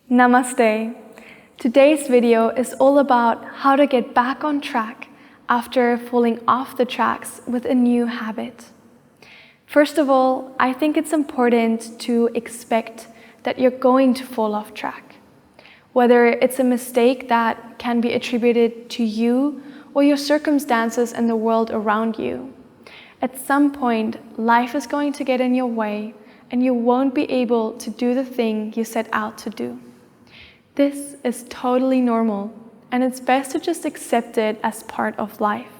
Namaste. Today's video is all about how to get back on track after falling off the tracks with a new habit. First of all, I think it's important to expect that you're going to fall off track. Whether it's a mistake that can be attributed to you or your circumstances and the world around you. At some point, life is going to get in your way and you won't be able to do the thing you set out to do. This is totally normal, and it's best to just accept it as part of life.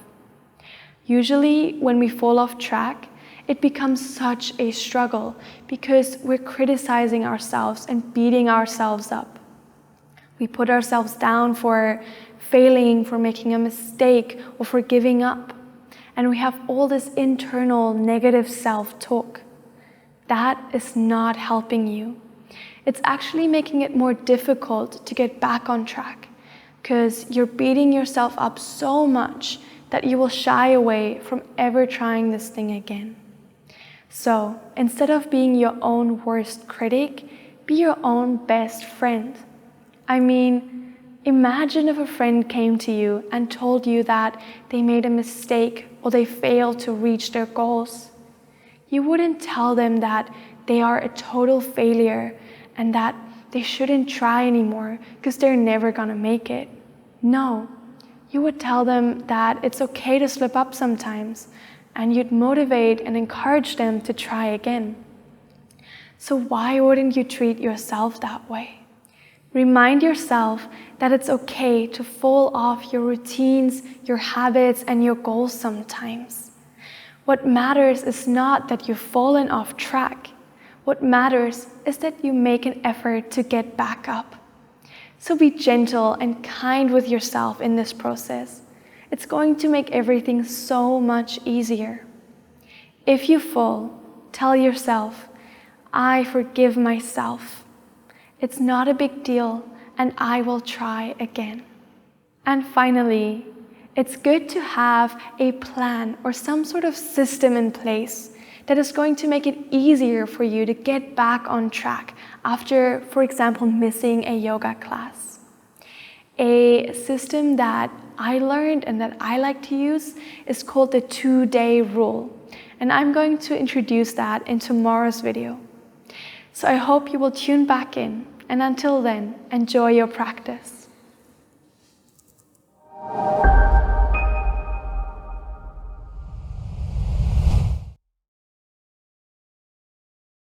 Usually, when we fall off track, it becomes such a struggle because we're criticizing ourselves and beating ourselves up. We put ourselves down for failing, for making a mistake, or for giving up. And we have all this internal negative self-talk. That is not helping you. It's actually making it more difficult to get back on track because you're beating yourself up so much that you will shy away from ever trying this thing again. So instead of being your own worst critic, be your own best friend. I mean, imagine if a friend came to you and told you that they made a mistake or they failed to reach their goals. You wouldn't tell them that they are a total failure and that they shouldn't try anymore because they're never gonna make it. No, you would tell them that it's okay to slip up sometimes, and you'd motivate and encourage them to try again. So why wouldn't you treat yourself that way? Remind yourself that it's okay to fall off your routines, your habits, and your goals sometimes. What matters is not that you've fallen off track. What matters is that you make an effort to get back up. So be gentle and kind with yourself in this process. It's going to make everything so much easier. If you fall, tell yourself, I forgive myself. It's not a big deal, and I will try again. And finally, it's good to have a plan or some sort of system in place that is going to make it easier for you to get back on track after, for example, missing a yoga class. A system that I learned and that I like to use is called the 2-day rule. And I'm going to introduce that in tomorrow's video. So I hope you will tune back in. And until then, enjoy your practice.